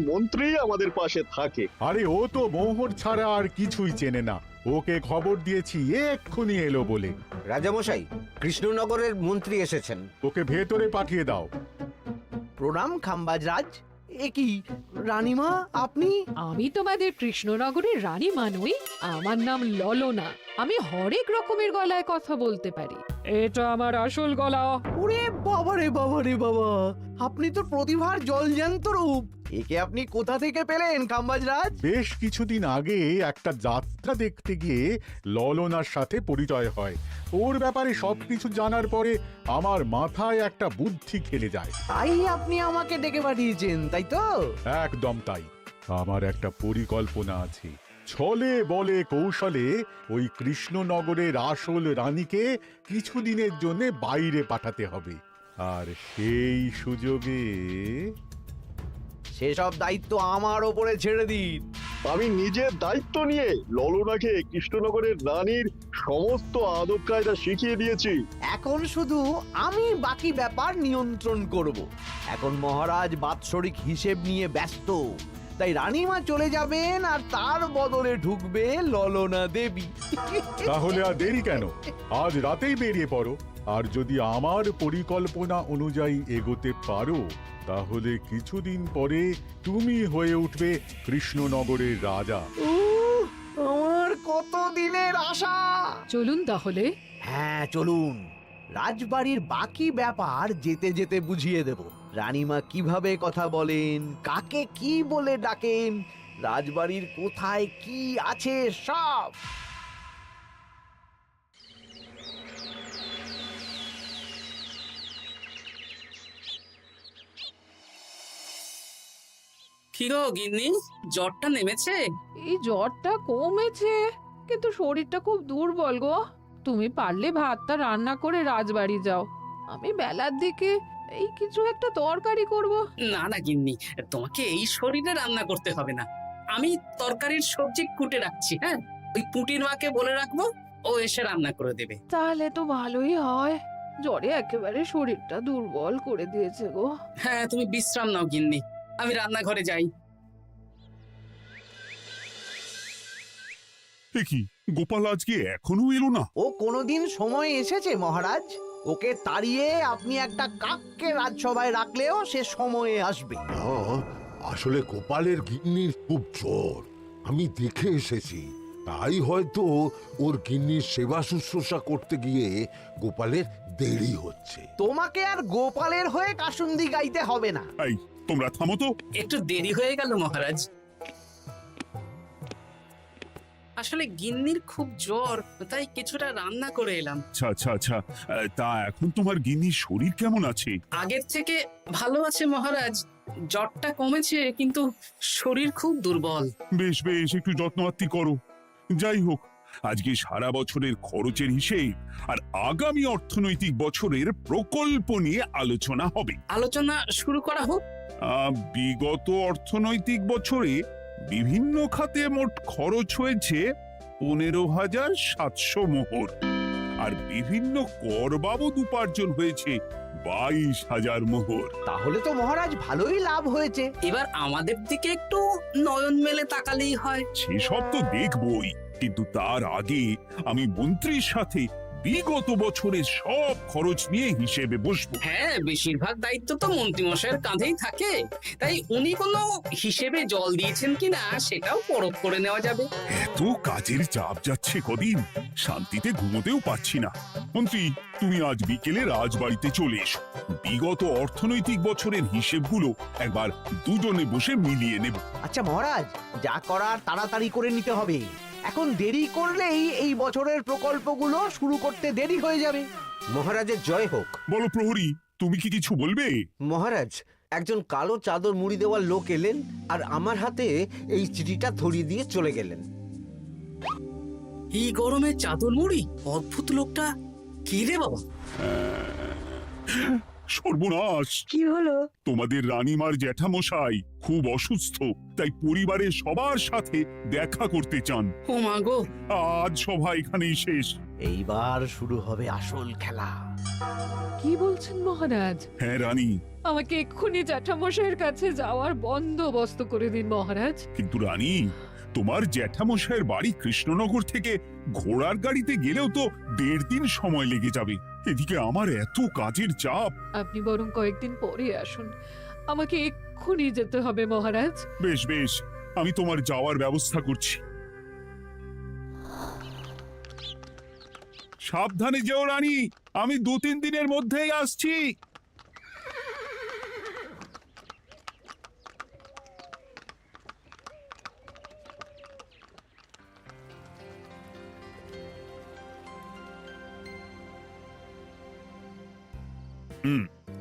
মন্ত্রী আমাদের পাশে থাকে। আরে ও তো মোহর ছাড়া আর কিছুই চেনে না। ওকে খবর দিয়েছি এক্ষুনি এলো বলে। রাজামশাই, কৃষ্ণনগরের মন্ত্রী এসেছেন। ওকে ভেতরে পাঠিয়ে দাও। প্রণাম খাম্বাজরাজ। এ কি রানীমা, আপনি? আমি তোমাদের কৃষ্ণনগরের রানী নই। আমার নাম ললনা। আমি হরেক রকমের গলায় কথা বলতে পারি। এটা আমার আসল গলা। ওরে বাবা রে বাবা রে বাবা, আপনি তো প্রতিভার জলজ্যান্ত রূপ। একে আপনি কোথা থেকে পেলেন খাম্বাজরাজ? বেশ কিছুদিন আগে একটা যাত্রা দেখতে গিয়ে ললনার সাথে পরিচয় হয়। ওর ব্যাপারে সবকিছু জানার পরে আমার মাথায় একটা বুদ্ধি খেলে যায়। তাই আপনি আমাকে ডেকে পাঠিয়েছেন, তাই তো? একদম তাই। আমার একটা পরিকল্পনা আছে। ছলে বলে কৌশলে ওই কৃষ্ণনগরের আসল রানীকে কিছুদিনের জন্য বাইরে পাঠাতে হবে, আর সেই সুযোগে সেসব দায়িত্ব আমার ওপরে ছেড়ে দিন। আমি নিজের দায়িত্ব নিয়ে ললনাকে কৃষ্ণনগরের রানীর সমস্ত আদব কায়দা শিখিয়ে দিয়েছি। এখন শুধু আমি বাকি ব্যাপার নিয়ন্ত্রণ করব। এখন মহারাজ বাৎসরিক হিসেব নিয়ে ব্যস্ত, তাই রানীমা চলে যাবেন আর তার বদলে ঢুকবে ললনা দেবী। তাহলে আর দেরি কেন? আজ রাতেই বেরিয়ে পড়ো। আর যদি আমার পরিকল্পনা অনুযায়ী এগোতে পারো, তাহলে কিছুদিন পরে তুমি হয়ে উঠবে কৃষ্ণনগরের রাজা। আমার কত দিনের আশা। চলুন তাহলে। হ্যাঁ চলুন, রাজবাড়ির বাকি ব্যাপার যেতে যেতে বুঝিয়ে দেব। রানীমা কিভাবে কথা বলেন, কাকে কি বলে ডাকেন, রাজবাড়ির কোথায় কি আছে সব। কি গো গিন্নি, জ্বরটা নেমেছে? এই জ্বরটা কমেছে, কিন্তু শরীরটা খুব দুর্বল গো। তুমি পারলে ভাতটা রান্না করে রাজবাড়ি যাও। আমি বেলার দিকে এই কিছু একটা তরকারি করব। না না গিন্নি, তোমাকে এই শরীরে রান্না করতে হবে না। আমি তরকারির সবজি কুটে রাখছি। হ্যাঁ, ওই পুটির মাকে বলে রাখবো, ও এসে রান্না করে দেবে। তাহলে তো ভালোই হয়। জ্বরে একেবারে শরীরটা দুর্বল করে দিয়েছে গো। হ্যাঁ, তুমি বিশ্রাম নাও গিন্নি, আমি রান্নাঘরে যাই। কি গোপাল আজকে এখনো এলো না? ও কোনোদিন সময় এসেছে মহারাজ? ওকে তাড়িয়ে আপনি একটা কাককে রাজসভায় রাখলেও সে সময়ে আসবে। আসলে গোপালের গিন্নির খুব জ্বর, আমি দেখে এসেছি। তাই হয়তো ওর গিন্নির সেবা শুশ্রূষা করতে গিয়ে গোপালের দেরি হচ্ছে। তোমাকে আর গোপালের হয়ে কাসুন্দি গাইতে হবে না। এই তোমরা থামো তো। একটু দেরি হয়ে গেল মহারাজ। আসলে গিন্নির খুব জ্বর, তাই কিছুটা রান্না করে এলাম। আচ্ছা আচ্ছা আচ্ছা, তা এখন তোমার গিন্নির শরীর কেমন আছে? আগের থেকে ভালো আছে মহারাজ। জ্বরটা কমেছে, কিন্তু শরীর খুব দুর্বল। বেশ বেশ, একটু যত্ন আত্তি করো। যাই হোক, আজকে সারা বছরের খরচের হিসেব আর আগামী অর্থনৈতিক বছরের প্রকল্প নিয়ে আলোচনা হবে। আলোচনা শুরু করা হোক। বিগত অর্থনৈতিক বছরে বিভিন্ন খাতে মোট খরচ হয়েছে 15,700 মোহর, আর বিভিন্ন কর বাবদ উপার্জন হয়েছে 22,000 মোহর। তাহলে তো মহারাজ ভালোই লাভ হয়েছে। এবার আমাদের দিকে একটু নয়ন মেলে তাকালেই হয়। সেসব তো দেখবই, কিন্তু তার আগে আমি মন্ত্রীর সাথে বিগত বছরের সব খরচ নিয়ে হিসেবে বসবো। হ্যাঁ, বেশিরভাগ দায়িত্ব তো মন্ত্রীমশাইয়ের কাঁধেই থাকে, তাই উনি কোনো হিসেবে জল দিয়েছেন কিনা সেটাও পরখ করে নেওয়া যাবে। এত কাজের চাপ যাচ্ছে কদিন, শান্তিতে ঘুমোতেও পারছি না। মন্ত্রী, তুমি আজ বিকেলে রাজবাড়িতে চলে এসো। বিগত অর্থনৈতিক বছরের হিসেবগুলো একবার দুজনে বসে মিলিয়ে নেব। আচ্ছা মহারাজ, যা করার তাড়াতাড়ি করে নিতে হবে। এখন দেরি করলেই এই বছরের প্রকল্পগুলো শুরু করতে দেরি হয়ে যাবে। মহারাজের জয় হোক। বলো প্রহরী, তুমি কি কিছু বলবে? মহারাজ, একজন কালো চাদর মুড়ি দেওয়ার লোক এলেন আর আমার হাতে এই চিঠিটা ধরিয়ে দিয়ে চলে গেলেন। এই গরমে চাদর মুড়ি? অদ্ভুত লোকটা। কি রে বাবা? সর্বনাশ! কি হলো? তোমাদের রানীমার জ্যাঠামশাই খুব অসুস্থ, তাই পরিবারের সবার সাথে দেখা করতে চান। ও মা গো! আজ সভা এখানেই শেষ। এইবার শুরু হবে আসল খেলা। কি বলছেন মহারাজ? হ্যাঁ রানী, আমাকে এক্ষুনি জ্যাঠামশাইয়ের কাছে যাওয়ার বন্দোবস্ত করে দিন মহারাজ। কিন্তু রানী, তোমার জ্যাঠামশাইয়ের বাড়ি কৃষ্ণনগর থেকে ঘোড়ার গাড়িতে গেলেও তো 1.5 দিন সময় লেগে যাবে। এদিকে আমার এত কাজের চাপ। আপনি বরং কয়েকদিন পরে আসুন, আমাকে এক্ষুনি যেতে হবে মহারাজ। বেশ বেশ, আমি তোমার যাওয়ার ব্যবস্থা করছি। সাবধানে যেও রানী, আমি 2-3 দিনের মধ্যেই আসছি।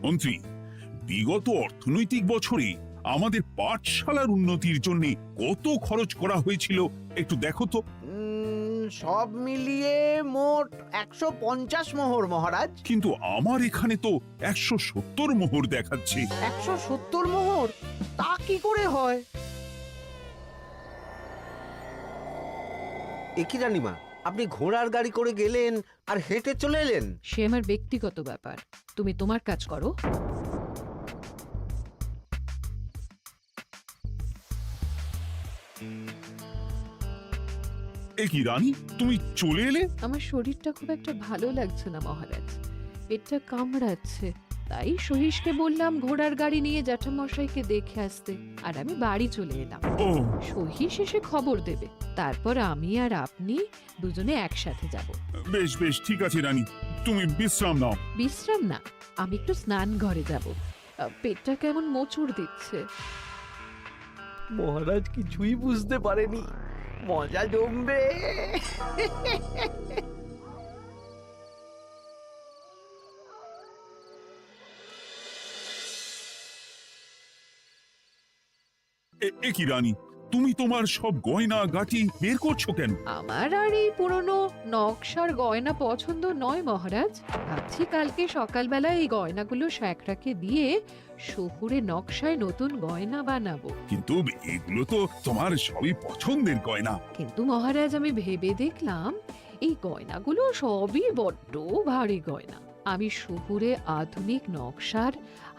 মন্ত্রী, বিগত অর্থনৈতিক বছরে আমাদের পাঠশালার উন্নতির জন্য কত খরচ করা হয়েছিল একটু দেখো তো। সব মিলিয়ে মোট 150 মোহর মহারাজ। কিন্তু আমার এখানে তো 170 মোহর দেখাচ্ছে। 170 মোহর? তা কি করে হয়? একই রানীমা, আপনি ঘোড়ার গাড়ি করে গেলেন আর হেঁটে চলে এলেন? সে আমার ব্যক্তিগত ব্যাপার, তুমি তোমার কাজ করো। এ কি রানী, তুমি চলে এলে? আমার শরীরটা খুব একটা ভালো লাগছে না মহারাজ, পেটটা কামড়াচ্ছে। তাই সহিসকে বললাম ঘোড়ার গাড়ি নিয়ে জ্যাঠামশাইকে দেখে আসতে, আর আমি বাড়ি চলে এলাম। ও, সহিস এসে খবর দেবে, তারপর আমি আর আপনি দুজনে একসাথে যাব। বেশ বেশ, ঠিক আছে রানী, তুমি বিশ্রাম নাও। বিশ্রাম না, আমি একটু স্নান ঘরে যাব, পেটটা কেমন মোচড় দিচ্ছে। মহারাজ কিছুই বুঝতে পারেনি, মজা জমবে। এ কি রানী, তুমি তোমার সব গয়না গাটি বের করছো কেন? আমার আর এই পুরনো নকশার গয়না পছন্দ নয় মহারাজ। ভাবছি কালকে সকালবেলা এই গয়নাগুলো শ্যাকরাকে দিয়ে শহুরে নকশায় নতুন গয়না বানাবো। কিন্তু এগুলো তো তোমার সবই পছন্দের গয়না। কিন্তু মহারাজ, আমি ভেবে দেখলাম এই গয়নাগুলো সবই বড্ড ভারী গয়না। আমি শহুরে আধুনিক নকশার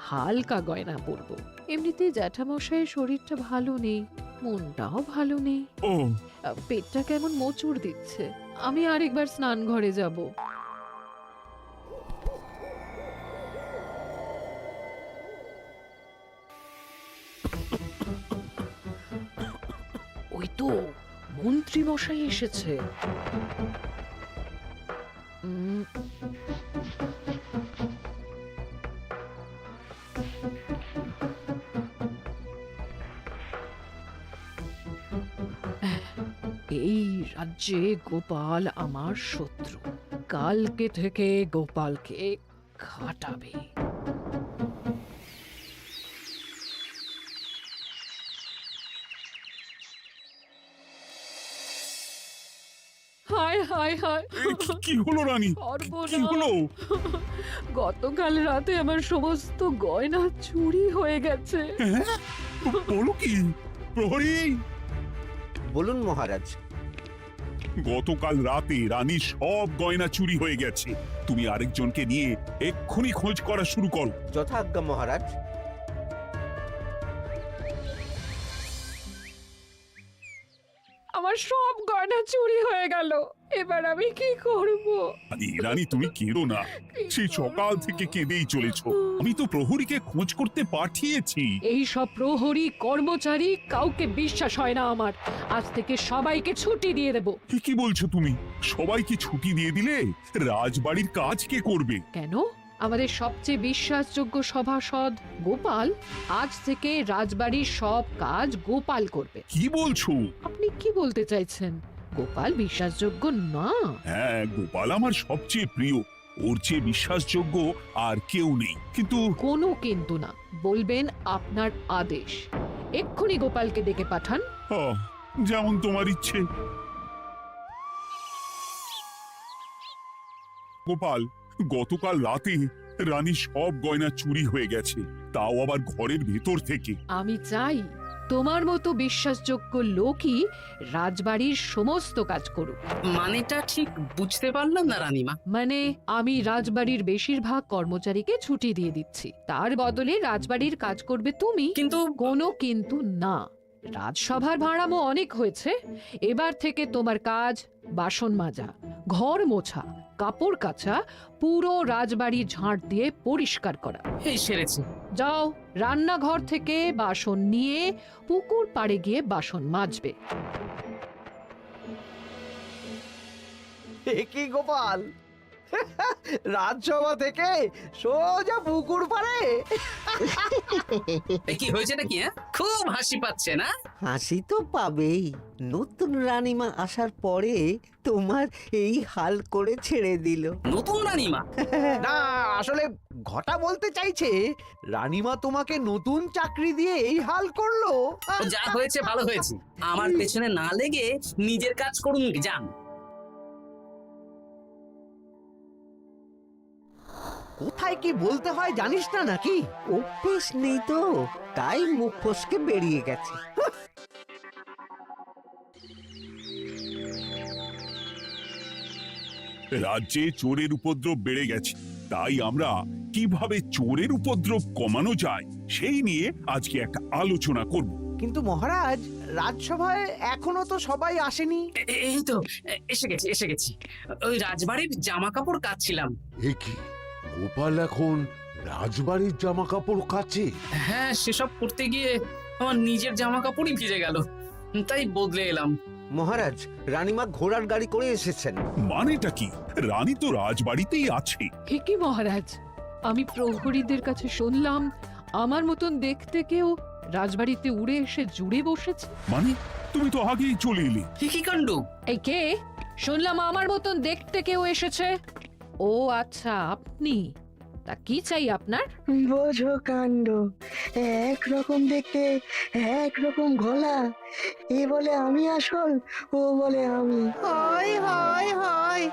হালকা গয়না পরবো। এমনিতে জ্যাঠামশাইয়ের শরীরটা ভালো নেই, মনটাও ভালো নেই, ও, পেটটা কেমন মোচড় দিচ্ছে। আমি আরেকবার স্নান ঘরে যাব। ওই তো মন্ত্রী মশাই এসেছে। উম, এই রাজ্যে গোপাল আমার শত্রু। কালকে থেকে গোপালকে খাটাবে। হায় হায় হায়, কি হলো রানী, কি হলো? গতকাল রাতে আমার সমস্ত গয়না চুরি হয়ে গেছে। হ্যাঁ? বলো কি প্রহরী? বলুন মহারাজ। গতকাল রাতে রানীর সব গয়না চুরি হয়ে গেছে। তুমি আরেকজনকে নিয়ে এক্ষুনি খোঁজ করা শুরু করো। যথাজ্ঞা মহারাজ। আমার সব গয়না চুরি হয়ে গেল, এবার আমি কি করব? রানী তুমি কেঁদো না, সেই সকাল থেকে কেঁদেই চলেছ। আমি তো প্রহরীকে খোঁজ করতে পাঠিয়েছি। এই সব প্রহরী কর্মচারী কাউকে বিশ্বাস হয় না আমার। আজ থেকে সবাইকে ছুটি দিয়ে দেব। কি বলছো তুমি? সবাইকে ছুটি দিয়ে দিলে রাজবাড়ির কাজ কে করবে? কেন? আমাদের সবচেয়ে বিশ্বাসযোগ্য সভাসদ গোপাল আজ থেকে রাজবাড়ির সব কাজ গোপাল করবে। কি বলছো? আপনি কি বলতে চাইছেন? গোপাল বিশ্বাসযোগ্য না? হ্যাঁ, গোপাল আমার সবচেয়ে প্রিয়। ওর চেয়ে বিশ্বাসযোগ্য আর কেউ নেই। কিন্তু কোনো কিন্তু না, বলবেন আপনার আদেশ। এক্ষুনি গোপালকে ডেকে পাঠান। যেমন তোমার ইচ্ছে। গোপাল, গতকাল রাতে রানী সব গয়না চুরি হয়ে গেছে, তাও আবার ঘরের ভেতর থেকে। আমি চাই তোমার মতো বিশ্বাসযোগ্য লোকই রাজবাড়ির সমস্ত কাজ করুক। মানেটা ঠিক বুঝতে পারলাম না রানীমা। মানে আমি রাজবাড়ির বেশিরভাগ কর্মচারীকে ছুটি দিয়ে দিচ্ছি, তার বদলে রাজবাড়ির কাজ করবে তুমি। কিন্তু কোনো কিন্তু না। রাজসভার ভাড়ামো অনেক হয়েছে, এবার থেকে তোমার কাজ বাসন মাজা, ঘর মোছা, কাপড় কাচা, পুরো রাজবাড়ি ঝাঁট দিয়ে পরিষ্কার করা। এই সেরেছে। যাও, রান্নাঘর থেকে বাসন নিয়ে পুকুর পাড়ে গিয়ে বাসন মাজবে। এ কি গোপাল, রাজসভা থেকে সোজা পুকুর পাড়ে? কি হয়েছে নাকি? খুব হাসি পাচ্ছে না? হাসি তো পাবেই, নতুন রানীমা আসার পরে তোমার এই হাল করে ছেড়ে দিল। নতুন রানীমা? না, আসলে ঘটা বলতে চাইছে রানীমা তোমাকে নতুন চাকরি দিয়ে এই হাল করলো। যা হয়েছে ভালো হয়েছে, আমার পেছনে না লেগে নিজের কাজ করুন যান। কোথায় কি বলতে হয় জানিস না নাকি? অভ্যেস নেই তো, তাই মুখ ফসকে বেরিয়ে গেছে। রাজ্যে চোরের উপদ্রব বেড়ে গেছে, তাই আমরা কিভাবে চোরের উপদ্রব কমানো যায় সেই নিয়ে আজকে একটা আলোচনা করব। কিন্তু মহারাজ, রাজসভায় এখনো তো সবাই আসেনি। এই তো এসে গেছি। ওই রাজবাড়ির জামা কাপড় কাচ্ছিলাম। এ কি, গোপাল এখন রাজবাড়ির জামা কাপড় কাচে? হ্যাঁ, সেসব করতে গিয়ে আমার নিজের জামা কাপড়ই ভিজে গেল, তাই বদলে এলাম। মহারাজ, রানীমা ঘোড়ার গাড়ি করে এসেছেন। মানেটা কি? রানী তো রাজবাড়িতেই আছে। কি মহারাজ, আমি প্রহরীদের কাছে শুনলাম আমার মতন দেখতে কেউ রাজবাড়িতে উড়ে এসে জুড়ে বসেছে। মানে তুমি তো আগেই চলে এলে। কি কাণ্ড! এই কে? শুনলাম আমার মতন দেখতে কেউ এসেছে। ও আচ্ছা, আপনি। তা কি চাই আপনার? বোঝো কাণ্ড, একরকম দেখতে একরকম গলা, এ বলে আমি আসল, ও বলে আমি। হায় হায় হায়,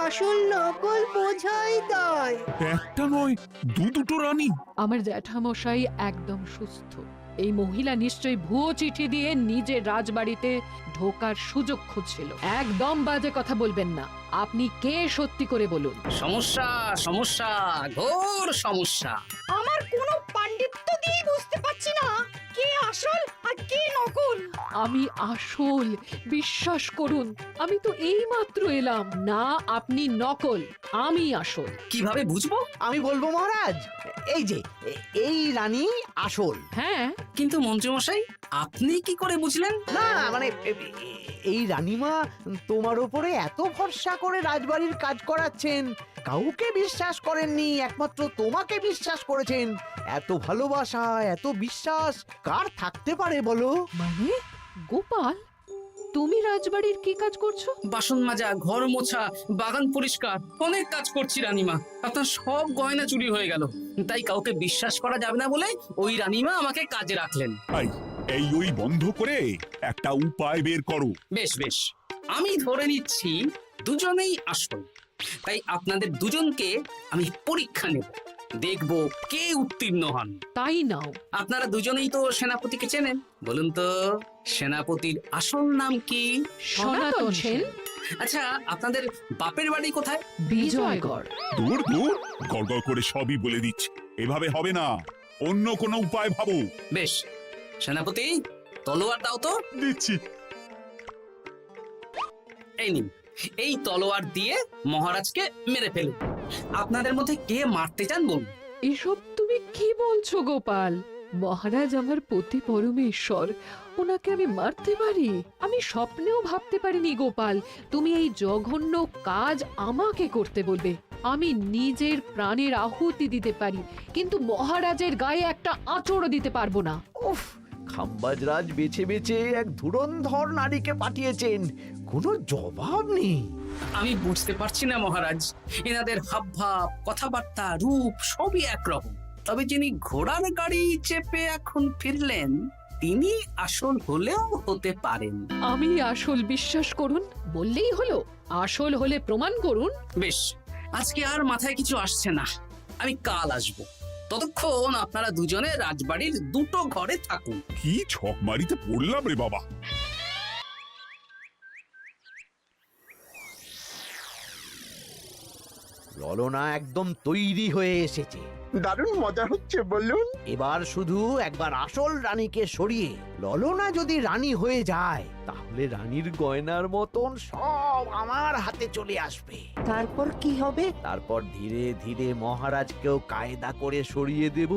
আসল নকল বোঝাই দায়। একটা নয়, দুটো রানী। আমার জ্যাঠামশাই একদম সুস্থ। এই মহিলা নিশ্চয়ই ভুয়ো চিঠি দিয়ে নিজের রাজবাড়িতে ঢোকার সুযোগ খুঁজছিল। একদম বাজে কথা বলবেন না। আপনি কে সত্যি করে বলুন। সমস্যা সমস্যা, ঘোর সমস্যা। আমার কোনো পাণ্ডিত্য দিয়ে বুঝতে পারছি না কে আসল আর কে নকল। আমি আসল, বিশ্বাস করুন। আমি তো এই মাত্র এলাম। না, আপনি নকল, আমি আসল। কিভাবে বুঝবো? আমি বলবো মহারাজ, এই যে এই রানী আসল। হ্যাঁ, কিন্তু মন্ত্রীমশাই, আপনি কি করে বুঝলেন? না মানে এই রানীমা তোমার উপরে এত ভরসা করে রাজবাড়ির কাজ করাচ্ছেন, কাউকে বিশ্বাস করেননি, একমাত্র তোমাকে বিশ্বাস করেছেন। এত ভালোবাসা, এত বিশ্বাস কার থাকতে পারে বলো? মানে গোপাল, তুমি রাজবাড়ির কি কাজ করছো? বাসন মাজা, ঘর মোছা, বাগান পরিষ্কার, অনেক কাজ করছি রানীমা। আপনার সব গয়না চুরি হয়ে গেল, তাই কাউকে বিশ্বাস করা যাবে না বলে ওই রানীমা আমাকে কাজে রাখলেন। এই ওই বন্ধ করে একটা উপায় বের করো। বেশ বেশ, আমি ধরে নিচ্ছি দুজনেই আসল। তাই আপনাদের দুজনকে আমি পরীক্ষা নেব, দেখব কে উত্তীর্ণ হন। তাই নাও। আপনারা দুজনেই তো সেনাপতিকে চেনেন, বলুন তো সেনাপতির আসল নাম কি? সনাতন সেন। আচ্ছা, আপনাদের বাপের বাড়ি কোথায়? বিজয়গড়। দূর দূর, গড়গড় করে সবই বলে দিচ্ছে। এভাবে হবে না, অন্য কোনো উপায় ভাবো। বেশ, সেনাপতি তলোয়ার দাও তো। দিচ্ছি। এই নিন, এই তলোয়ার দিয়ে মহারাজকে মেরে ফেলুন। আপনাদের মধ্যে কে মারতে চান বলুন। এসব তুমি কি বলছো গোপাল? মহারাজ আমার পতি পরমেশ্বর, ওনাকে আমি মারতে পারি? আমি স্বপ্নেও ভাবতে পারিনি গোপাল তুমি এই জঘন্য কাজ আমাকে করতে বলবে। আমি নিজের প্রাণের আহুতি দিতে পারি, কিন্তু মহারাজের গায়ে একটা আঁচড়ও দিতে পারবো না। উফ, খাম্বাজরাজ বেছে বেছে এক ধুরন্ধর নারীকে পাঠিয়েছেন, কোনো জবাব নেই। আমি বুঝতে পারছি না মহারাজ, এনাদের হাবভাব, কথাবার্তা, রূপ সবই একরকম। তবে যিনি ঘোড়ার গাড়ি চেপে এখন ফিরলেন, তিনি আসল হলেও হতে পারেন। আমি আসল, বিশ্বাস করুন। বললেই হলো? আসল হলে প্রমাণ করুন। বেশ, আজকে আর মাথায় কিছু আসছে না, আমি কাল আসবো। ততক্ষণ আপনারা দুজনে রাজবাড়ির দুটো ঘরে থাকুন। কি ছক মারিতে পড়লাম রে বাবা। ললনা একদম তৈরি হয়ে এসেছে। দারুণ মজা হচ্ছে বলুন। এবার শুধু একবার আসল রানীকে সরিয়ে ললনা যদি রানী হয়ে যায়, তাহলে রানীর গয়নার মতন সব আমার হাতে চলে আসবে। তারপর কি হবে? তারপর ধীরে ধীরে মহারাজকেও কায়দা করে সরিয়ে দেব,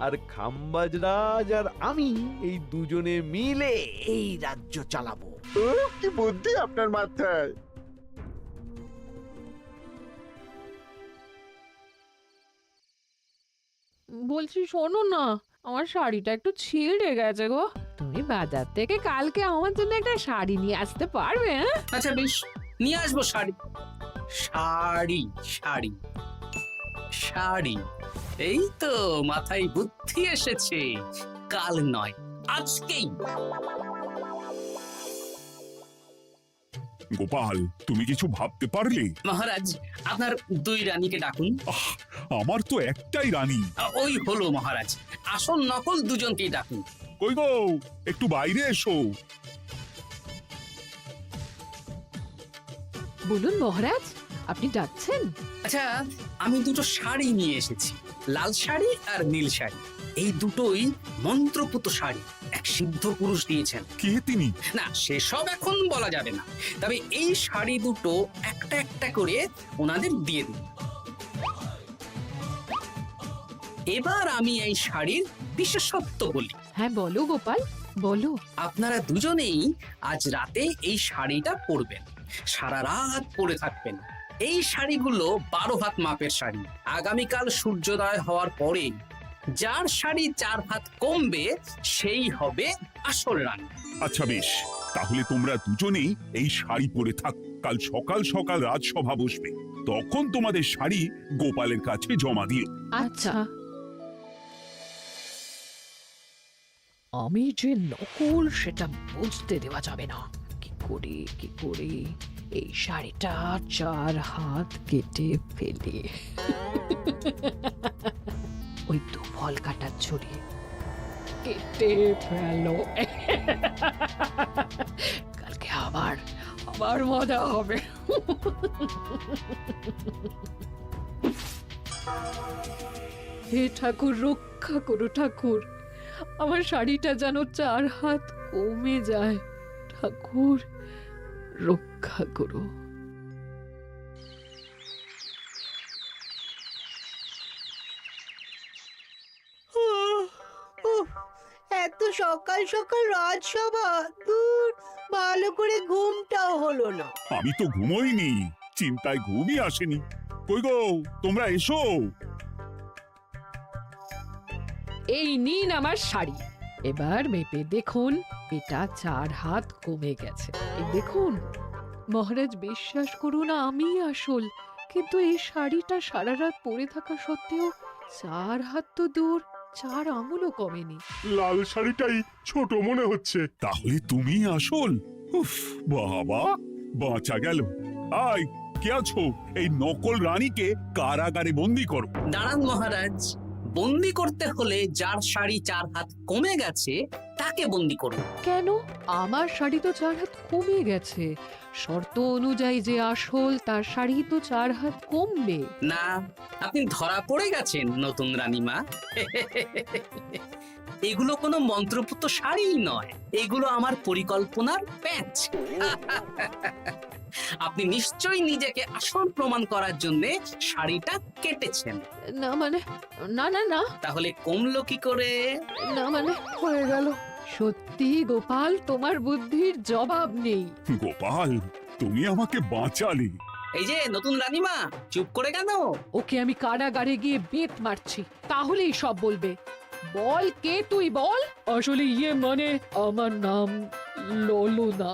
আর খাম্বাজ রাজ আর আমি এই দুজনে মিলে এই রাজ্য চালাবো। ও কি বুদ্ধি আপনার মাথায়। বলছি শোনো না, আমার শাড়িটা একটু ছিঁড়ে গেছে গো। তুমি বাজার থেকে কালকে আমার জন্য একটা শাড়ি নিয়ে আসতে পারবে? হ্যাঁ? আচ্ছা বেশ, নিয়ে আসবো শাড়ি। শাড়ি শাড়ি শাড়ি, এই তো মাথায় বুদ্ধি এসেছে। কাল নয়, আজকেই। গোপাল, তুমি কিছু ভাবতে পারলে? মহারাজ, আপনার দুই রানীকে ডাকুন। আমার তো একটাই রানী। ওই হলো মহারাজ, আসল নকল দুজনকেই ডাকুন। কই গো, একটু বাইরে এসো। বলুন মহারাজ, আপনি ডাকছেন? আচ্ছা, আমি দুটো শাড়ি নিয়ে এসেছি, লাল শাড়ি আর নীল শাড়ি। এই দুটোই মন্ত্রপুত শাড়ি, এক সিদ্ধ পুরুষ দিয়েছেন। কে তিনি? না, সেসব এখন বলা যাবে না, তবে এই শাড়ি দুটো একটা একটা করে ওনাদের দিয়ে দিন। এবার আমি এই শাড়ির বিশেষত্ব বলি। হ্যাঁ বলো গোপাল, বলো। আপনারা দুজনেই আজ রাতে এই শাড়িটা পরবেন, সারা রাত পরে থাকবেন। এই শাড়িগুলো 12 হাত মাপের শাড়ি। আগামীকাল সূর্যোদয় হওয়ার পরে যার শাড়ি 4 হাত কমবে সেই হবে আসল রানী। আচ্ছা বেশ, তাহলে তোমরা দুজনেই এই শাড়ি পরে থাক। কাল সকাল সকাল রাজসভা বসবে, তখন তোমাদের শাড়ি গোপালের কাছে জমা দিও। আচ্ছা। আমি যে নকল সেটা বুঝতে দেওয়া যাবে না। কি করে এই শাড়িটা 4 হাত কেটে ফেলে ওই তো ফল কাটার ছড়ি কেটে ফেলো। কালকে আবার মজা হবে। হে ঠাকুর, রক্ষা করো ঠাকুর, আমার শাড়িটা যেন 4 হাত কমে যায়। ঠাকুর রক্ষা করো। এত সকাল সকাল রাজসভা, দূর, ভালো করে ঘুমটাও হলো না। আমি তো ঘুমোইনি, চিন্তায় ঘুমই আসেনি। কই গো, তোমরা এসো। এই নিন আমার শাড়ি, এবার মেপে দেখুন, এটা 4 হাত কমে গেছে। এই দেখুন মহারাজ, বিশ্বাস করুন আমি আসল, কিন্তু এই শাড়িটা সারা রাত পরে থাকা সত্ত্বেও 4 হাত তো দূর, 4 আঙুলও কমেনি। লাল শাড়িটাই ছোট মনে হচ্ছে। তাহলে তুমি আসল? উফ বাবা, বাঁচা গেল। আয়, কে আছো? এই নকল রানীকে কারাগারে বন্দি করো। দাঁড়ান মহারাজ, বন্দি করতে হলে যার শাড়ি 4 হাত কমে গেছে তাকে বন্দি করুন। কেন? আমার শাড়ি তো 4 হাত কমে গেছে। শর্ত অনুযায়ী যে আসল তার শাড়ি তো 4 হাত কমবে না। আপনি ধরা পড়ে গেছেন নতুন রানীমা। এগুলো কোনো মন্ত্রপুত শাড়ি নয়, এগুলো আমার পরিকল্পনার প্যাচ। আপনি নিশ্চয়ই নিজেকে আসল প্রমাণ করার জন্য শাড়িটা কেটেছেন। না মানে, না না না, তাহলে কমলো কি করে? না মানে হয়ে গেল। সত্যি গোপাল, তোমার বুদ্ধির জবাব নেই। গোপাল, তুমি আমাকে বাঁচালে। এই যে নতুন রানীমা, চুপ করে কেন? ওকে আমি কারাগারে গিয়ে বেত মারছি, তাহলেই সব বলবে। বল, কে তুই বল? আসলে মানে আমার নাম ললনা।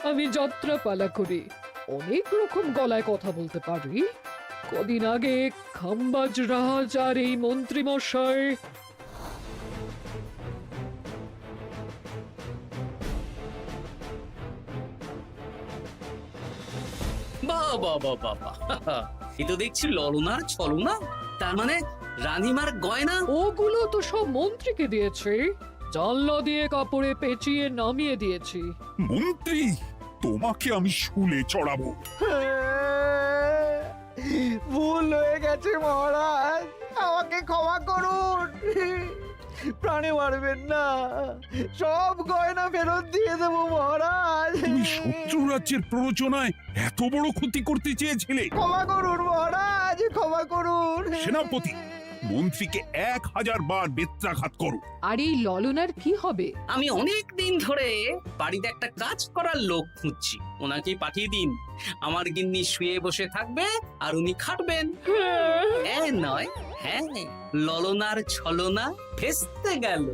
আমি যাত্রাপালা করি, অনেক রকম গলায় কথা বলতে পারি। কদিন আগে খাম্বাজ রাজ আর এই মন্ত্রী মশাই বাহ বাহ বাহ বাহ বাহ, এ তো দেখছি ললনার ছলনা। তার মানে রানীমার গয়না ওগুলো তো সব মন্ত্রীকে দিয়েছি, জানলা দিয়ে কাপড়ে পেঁচিয়ে নামিয়ে দিয়েছি। মন্ত্রী, তোমাকে আমি শুলে চড়াবো। ভুল হয়ে গেছে মহারাজ, আমাকে ক্ষমা করুন। প্রাণে মারবেন না, সব গয়না ফেরত দিয়ে দেবো মহারাজ। তুমি শত্রু রাজ্যের প্ররোচনায় এত বড় ক্ষতি করতে চেয়েছিলে? ক্ষমা করুন মহারাজ, ক্ষমা করুন। সেনাপতি, মন্ত্রীকে 1000 বার বেত্রাঘাত করো। আর এই ললনার কি হবে? আমি অনেক দিন ধরে বাড়িতে একটা কাজ করার লোক খুঁজছি, ওনাকে পাঠিয়ে দিন। আমার গিন্নি শুয়ে বসে থাকবে আর উনি খাটবেন। নয়, হ্যাঁ, ললনার ছলনা ভেস্তে গেল।